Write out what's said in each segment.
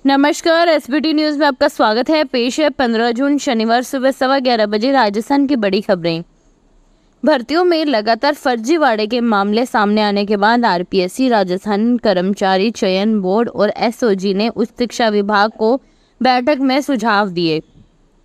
नमस्कार, SBT news में आपका स्वागत है। पेश है 15 जून शनिवार सुबह 11:15 बजे राजस्थान की बड़ी खबरें। भर्तियों में लगातार फर्जीवाड़े के मामले सामने आने के बाद आरपीएससी, राजस्थान कर्मचारी चयन बोर्ड और एसओजी ने उच्च शिक्षा विभाग को बैठक में सुझाव दिए।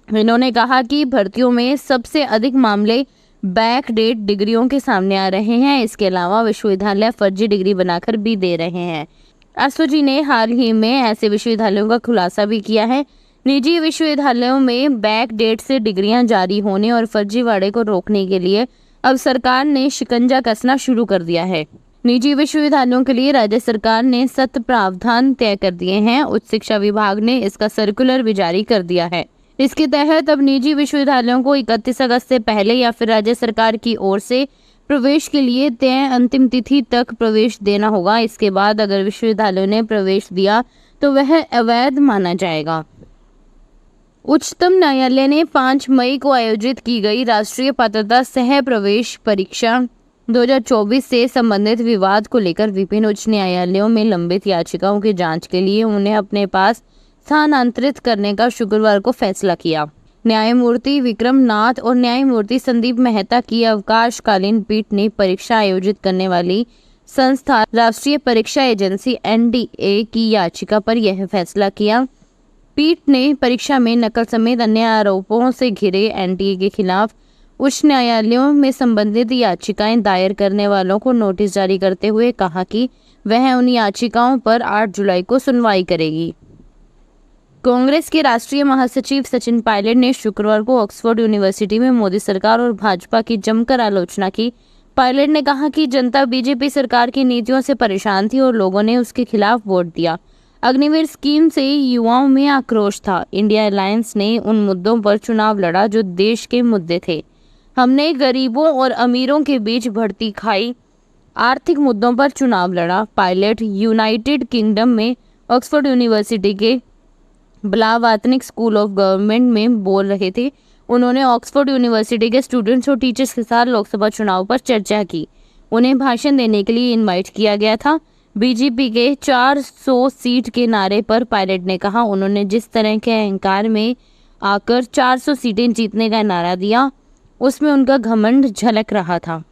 इन्होंने कहा कि भर्तियों में सबसे अधिक मामले बैकडेट डिग्रियों के सामने आ रहे हैं। इसके अलावा विश्वविद्यालय फर्जी डिग्री बनाकर भी दे रहे हैं। एसओजी ने हाल ही में ऐसे विश्वविद्यालयों का खुलासा भी किया है। निजी विश्वविद्यालयों में बैक डेट से डिग्रियां जारी होने और फर्जीवाड़े को रोकने के लिए अब सरकार ने शिकंजा कसना शुरू कर दिया है। निजी विश्वविद्यालयों के लिए राज्य सरकार ने सख्त प्रावधान तय कर दिए हैं। उच्च शिक्षा विभाग ने इसका सर्कुलर भी जारी कर दिया है। इसके तहत अब निजी विश्वविद्यालयों को 31 अगस्त से पहले या फिर राज्य सरकार की ओर से प्रवेश के लिए तय अंतिम तिथि तक प्रवेश देना होगा। इसके बाद अगर विश्वविद्यालयों ने प्रवेश दिया तो वह अवैध माना जाएगा। उच्चतम न्यायालय ने 5 मई को आयोजित की गई राष्ट्रीय पात्रता सह प्रवेश परीक्षा 2024 से संबंधित विवाद को लेकर विभिन्न उच्च न्यायालयों में लंबित याचिकाओं की जांच के लिए उन्हें अपने पास स्थानांतरित करने का शुक्रवार को फैसला किया। न्यायमूर्ति विक्रम नाथ और न्यायमूर्ति संदीप मेहता की अवकाशकालीन पीठ ने परीक्षा आयोजित करने वाली संस्था राष्ट्रीय परीक्षा एजेंसी एनडीए की याचिका पर यह फैसला किया। पीठ ने परीक्षा में नकल समेत अन्य आरोपों से घिरे एनडीए के खिलाफ उच्च न्यायालयों में संबंधित याचिकाएं दायर करने वालों को नोटिस जारी करते हुए कहा कि वह उन याचिकाओं पर 8 जुलाई को सुनवाई करेगी। कांग्रेस के राष्ट्रीय महासचिव सचिन पायलट ने शुक्रवार को ऑक्सफोर्ड यूनिवर्सिटी में मोदी सरकार और भाजपा की जमकर आलोचना की। पायलट ने कहा कि जनता बीजेपी सरकार की नीतियों से परेशान थी और लोगों ने उसके खिलाफ वोट दिया। अग्निवीर स्कीम से युवाओं में आक्रोश था। इंडिया अलायंस ने उन मुद्दों पर चुनाव लड़ा जो देश के मुद्दे थे। हमने गरीबों और अमीरों के बीच बढ़ती खाई आर्थिक मुद्दों पर चुनाव लड़ा। पायलट यूनाइटेड किंगडम में ऑक्सफोर्ड यूनिवर्सिटी के ब्लावातनिक स्कूल ऑफ गवर्नमेंट में बोल रहे थे। उन्होंने ऑक्सफोर्ड यूनिवर्सिटी के स्टूडेंट्स और टीचर्स के साथ लोकसभा चुनाव पर चर्चा की। उन्हें भाषण देने के लिए इनवाइट किया गया था। बीजेपी के 400 सीट के नारे पर पायलट ने कहा, उन्होंने जिस तरह के अहंकार में आकर 400 सीटें जीतने का नारा दिया, उसमें उनका घमंड झलक रहा था।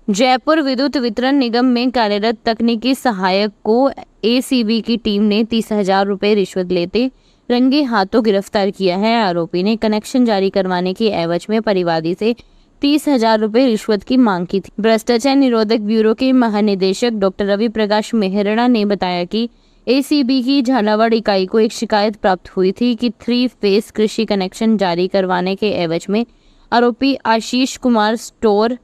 जयपुर विद्युत वितरण निगम में कार्यरत तकनीकी सहायक को एसीबी की टीम ने 30,000 रुपये रिश्वत लेते रंगे हाथों गिरफ्तार किया है। आरोपी ने कनेक्शन जारी करवाने की एवज में परिवादी से 30,000 रुपये रिश्वत की मांग की थी। भ्रष्टाचार निरोधक ब्यूरो के महानिदेशक डॉक्टर रवि प्रकाश मेहरा ने बताया कि एसीबी की झालावाड़ इकाई को एक शिकायत प्राप्त हुई थी कि 3 फेस कृषि कनेक्शन जारी करवाने के एवज में आरोपी आशीष कुमार स्टोर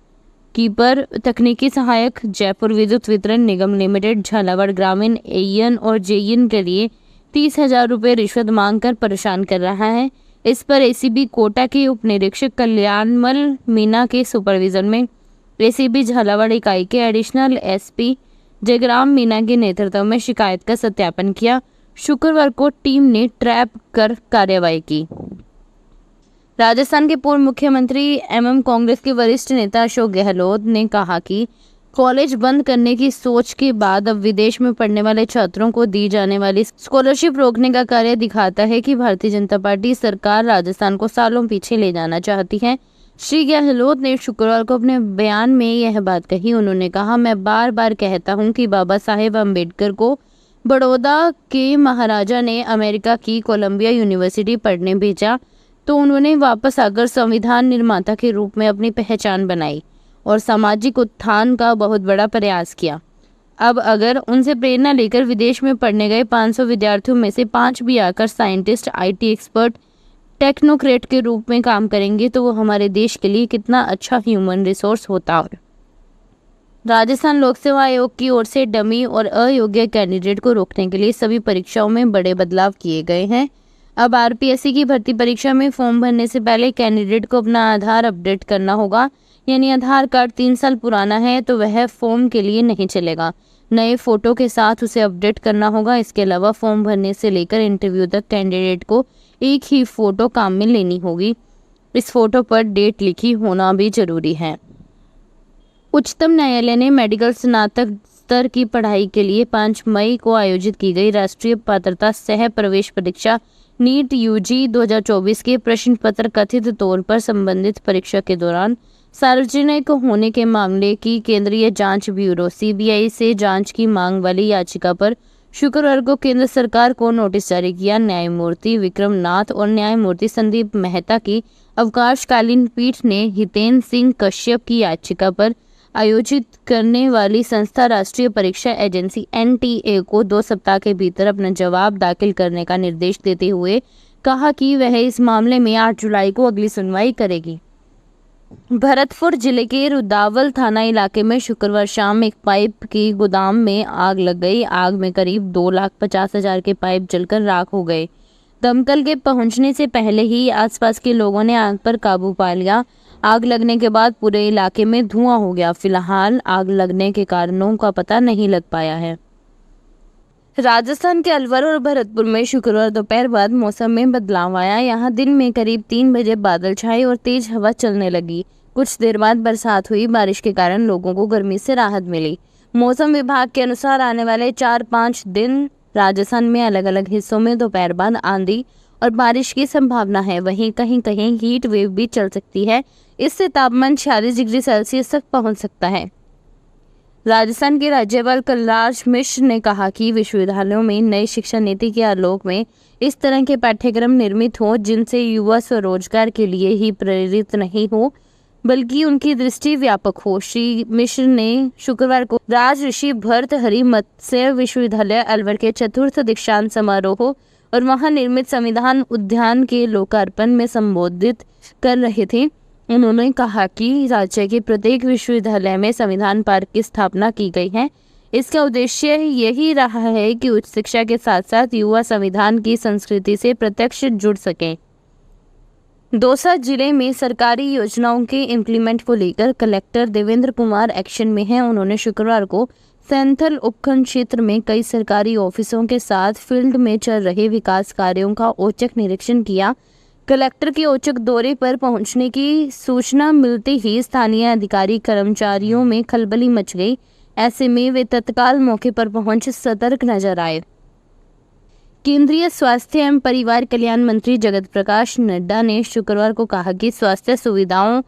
कीपर तकनीकी सहायक जयपुर विद्युत वितरण निगम लिमिटेड झालावाड़ ग्रामीण एईएन और जेईएन के लिए 30,000 रुपये रिश्वत मांगकर परेशान कर रहा है। इस पर एसीबी कोटा के उप निरीक्षक कल्याणमल मीना के सुपरविजन में एसीबी झालावाड़ इकाई के एडिशनल एसपी जयग्राम मीना के नेतृत्व में शिकायत का सत्यापन किया। शुक्रवार को टीम ने ट्रैप कर कार्रवाई की। राजस्थान के पूर्व मुख्यमंत्री एवं कांग्रेस के वरिष्ठ नेता अशोक गहलोत ने कहा कि कॉलेज बंद करने की सोच के बाद अब विदेश में पढ़ने वाले छात्रों को दी जाने वाली स्कॉलरशिप रोकने का कार्य दिखाता है कि भारतीय जनता पार्टी सरकार राजस्थान को सालों पीछे ले जाना चाहती है। श्री गहलोत ने शुक्रवार को अपने बयान में यह बात कही। उन्होंने कहा, मैं बार बार कहता हूँ कि बाबा साहेब अम्बेडकर को बड़ौदा के महाराजा ने अमेरिका की कोलंबिया यूनिवर्सिटी पढ़ने भेजा तो उन्होंने वापस आकर संविधान निर्माता के रूप में अपनी पहचान बनाई और सामाजिक उत्थान का बहुत बड़ा प्रयास किया। अब अगर उनसे प्रेरणा लेकर विदेश में पढ़ने गए 500 विद्यार्थियों में से 5 भी आकर साइंटिस्ट, आईटी एक्सपर्ट, टेक्नोक्रेट के रूप में काम करेंगे तो वो हमारे देश के लिए कितना अच्छा ह्यूमन रिसोर्स होता। और राजस्थान लोक सेवा आयोग की ओर से डमी और अयोग्य कैंडिडेट को रोकने के लिए सभी परीक्षाओं में बड़े बदलाव किए गए हैं। अब आरपीएससी की भर्ती परीक्षा में फॉर्म भरने से पहले कैंडिडेट को अपना आधार अपडेट करना होगा। यानी आधार कार्ड 3 साल पुराना है तो वह फॉर्म के लिए नहीं चलेगा। नए फोटो के साथ उसे अपडेट करना होगा। इसके अलावा फॉर्म भरने से लेकर इंटरव्यू तक कैंडिडेट को एक ही फोटो काम में लेनी होगी। इस फोटो पर डेट लिखी होना भी जरूरी है। उच्चतम न्यायालय ने मेडिकल स्नातक स्तर की पढ़ाई के लिए 5 मई को आयोजित की गई राष्ट्रीय पात्रता सह प्रवेश परीक्षा नीट यूजी 2024 के प्रश्न पत्र कथित तौर पर संबंधित परीक्षा के दौरान सार्वजनिक होने के मामले की केंद्रीय जांच ब्यूरो सीबीआई से जांच की मांग वाली याचिका पर शुक्रवार को केंद्र सरकार को नोटिस जारी किया। न्यायमूर्ति विक्रम नाथ और न्यायमूर्ति संदीप मेहता की अवकाशकालीन पीठ ने हितेन्द्र सिंह कश्यप की याचिका पर आयोजित करने वाली संस्था राष्ट्रीय परीक्षा एजेंसी एनटीए को 2 सप्ताह के भीतर अपना जवाब दाखिल करने का निर्देश देते हुए कहा कि वह इस मामले में 8 जुलाई को अगली सुनवाई करेगी। भरतपुर जिले के रुदावल थाना इलाके में शुक्रवार शाम एक पाइप की गोदाम में आग लग गई। आग में करीब 2,50,000 के पाइप जलकर राख हो गए। दमकल के पहुंचने से पहले ही आसपास के लोगों ने आग पर काबू पा लिया। आग लगने के बाद पूरे इलाके में धुआं हो गया। फिलहाल आग लगने के कारणों का पता नहीं लग पाया है। राजस्थान के अलवर और भरतपुर में शुक्रवार दोपहर बाद मौसम में बदलाव आया। यहां दिन में करीब 3 बजे बादल छाए और तेज हवा चलने लगी। कुछ देर बाद बरसात हुई। बारिश के कारण लोगों को गर्मी से राहत मिली। मौसम विभाग के अनुसार आने वाले 4-5 दिन राजस्थान में अलग अलग हिस्सों में दोपहर बाद आंधी और बारिश की संभावना है। वहीं कहीं कहीं हीट वेव भी चल सकती है। इससे तापमान 46 डिग्री सेल्सियस तक पहुंच सकता है। राजस्थान के राज्यपाल कलराज मिश्र ने कहा कि विश्वविद्यालयों में नई शिक्षा नीति के आलोक में इस तरह के पाठ्यक्रम निर्मित हो जिनसे युवा स्वरोजगार के लिए ही प्रेरित नहीं हो बल्कि उनकी दृष्टि व्यापक हो। श्री मिश्र ने शुक्रवार को राजऋषि भर्तृहरि मत्स्य विश्वविद्यालय अलवर के 4th दीक्षांत समारोह और वहां निर्मित संविधान उद्यान के लोकार्पण में संबोधित कर रहे थे। उन्होंने कहा कि राज्य के प्रत्येक विश्वविद्यालय में संविधान पार्क की स्थापना की गई है। इसका उद्देश्य यही रहा है कि उच्च शिक्षा के साथ साथ युवा संविधान की संस्कृति से प्रत्यक्ष जुड़ सकें। दौसा जिले में सरकारी योजनाओं के इम्प्लीमेंट को लेकर कलेक्टर देवेंद्र कुमार एक्शन में हैं। उन्होंने शुक्रवार को सैंथल उपखंड क्षेत्र में कई सरकारी ऑफिसों के साथ फील्ड में चल रहे विकास कार्यों का औचक निरीक्षण किया। कलेक्टर के औचक दौरे पर पहुंचने की सूचना मिलते ही स्थानीय अधिकारी कर्मचारियों में खलबली मच गई। ऐसे में वे तत्काल मौके पर पहुंच सतर्क नजर आए। केंद्रीय स्वास्थ्य एवं परिवार कल्याण मंत्री जगत प्रकाश नड्डा ने शुक्रवार को कहा कि स्वास्थ्य सुविधाओं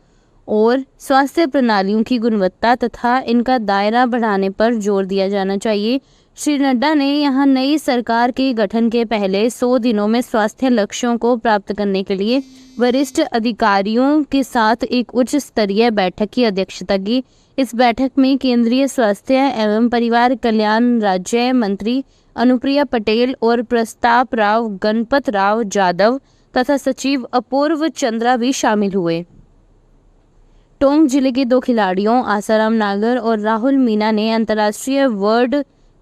और स्वास्थ्य प्रणालियों की गुणवत्ता तथा इनका दायरा बढ़ाने पर जोर दिया जाना चाहिए। श्री नड्डा ने यहां नई सरकार के गठन के पहले 100 दिनों में स्वास्थ्य लक्ष्यों को प्राप्त करने के लिए वरिष्ठ अधिकारियों के साथ एक उच्च स्तरीय बैठक की अध्यक्षता की। इस बैठक में केंद्रीय स्वास्थ्य एवं परिवार कल्याण राज्य मंत्री अनुप्रिया पटेल और प्रताप राव गणपत राव जाधव तथा सचिव अपूर्व चंद्रा भी शामिल हुए। टोंक जिले के 2 खिलाड़ियों आसाराम नागर और राहुल मीना ने अंतर्राष्ट्रीय वर्ल्ड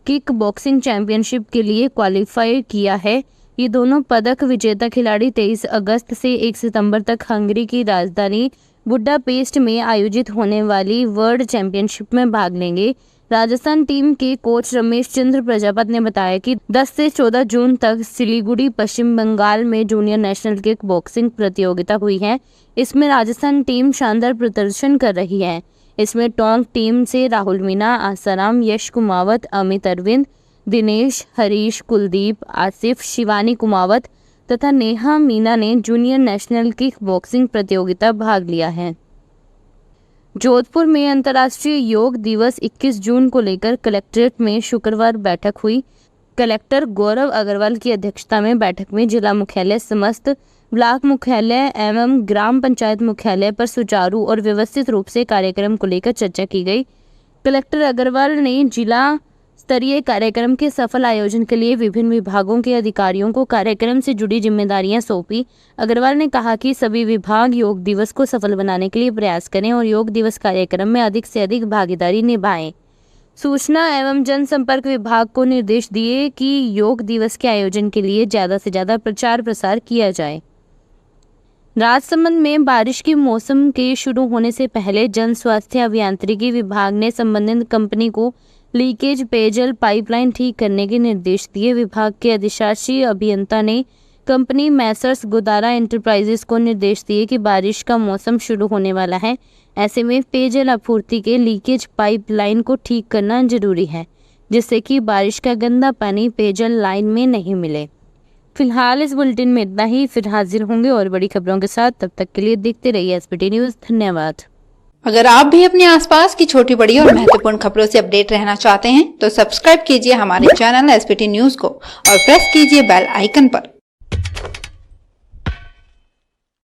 किक बॉक्सिंग चैंपियनशिप के लिए क्वालिफाई किया है। ये दोनों पदक विजेता खिलाड़ी 23 अगस्त से 1 सितंबर तक हंगरी की राजधानी बुडापेस्ट में आयोजित होने वाली वर्ल्ड चैंपियनशिप में भाग लेंगे। राजस्थान टीम के कोच रमेश चंद्र प्रजापत ने बताया कि 10 से 14 जून तक सिलीगुड़ी पश्चिम बंगाल में जूनियर नेशनल किक बॉक्सिंग प्रतियोगिता हुई है। इसमें राजस्थान टीम शानदार प्रदर्शन कर रही है। इसमें टोंक टीम से राहुल मीना, आसाराम, यश कुमावत, अमित अरविंद, दिनेश, हरीश, कुलदीप, आसिफ, शिवानी कुमावत तथा नेहा मीना ने जूनियर नेशनल किक बॉक्सिंग प्रतियोगिता भाग लिया है। जोधपुर में अंतर्राष्ट्रीय योग दिवस 21 जून को लेकर कलेक्ट्रेट में शुक्रवार बैठक हुई। कलेक्टर गौरव अग्रवाल की अध्यक्षता में बैठक में जिला मुख्यालय, समस्त ब्लॉक मुख्यालय एवं ग्राम पंचायत मुख्यालय पर सुचारू और व्यवस्थित रूप से कार्यक्रम को लेकर चर्चा की गई। कलेक्टर अग्रवाल ने जिला स्तरीय कार्यक्रम के सफल आयोजन के लिए विभिन्न विभागों के अधिकारियों को कार्यक्रम से जुड़ी जिम्मेदारियां सौंपी। अग्रवाल ने कहा कि सभी विभाग योग दिवस को सफल बनाने के लिए प्रयास करें और योग दिवस कार्यक्रम में अधिक से अधिक भागीदारी निभाएं। सूचना एवं जनसंपर्क विभाग को निर्देश दिए कि योग दिवस के आयोजन के लिए ज्यादा से ज्यादा प्रचार प्रसार किया जाए। राजसमंद में बारिश के मौसम के शुरू होने से पहले जन स्वास्थ्य अभियांत्रिकी विभाग ने संबंधित कंपनी को लीकेज पेयजल पाइपलाइन ठीक करने के निर्देश दिए। विभाग के अधिशासी अभियंता ने कंपनी मैसर्स गोदारा एंटरप्राइजेस को निर्देश दिए कि बारिश का मौसम शुरू होने वाला है। ऐसे में पेयजल आपूर्ति के लीकेज पाइपलाइन को ठीक करना जरूरी है, जिससे कि बारिश का गंदा पानी पेयजल लाइन में नहीं मिले। फिलहाल इस बुलेटिन में इतना ही। फिर हाजिर होंगे और बड़ी खबरों के साथ। तब तक के लिए देखते रहिए एसबीटी न्यूज। धन्यवाद। अगर आप भी अपने आसपास की छोटी बड़ी और महत्वपूर्ण खबरों से अपडेट रहना चाहते हैं तो सब्सक्राइब कीजिए हमारे चैनल एसबीटी न्यूज को और प्रेस कीजिए बेल आइकन पर।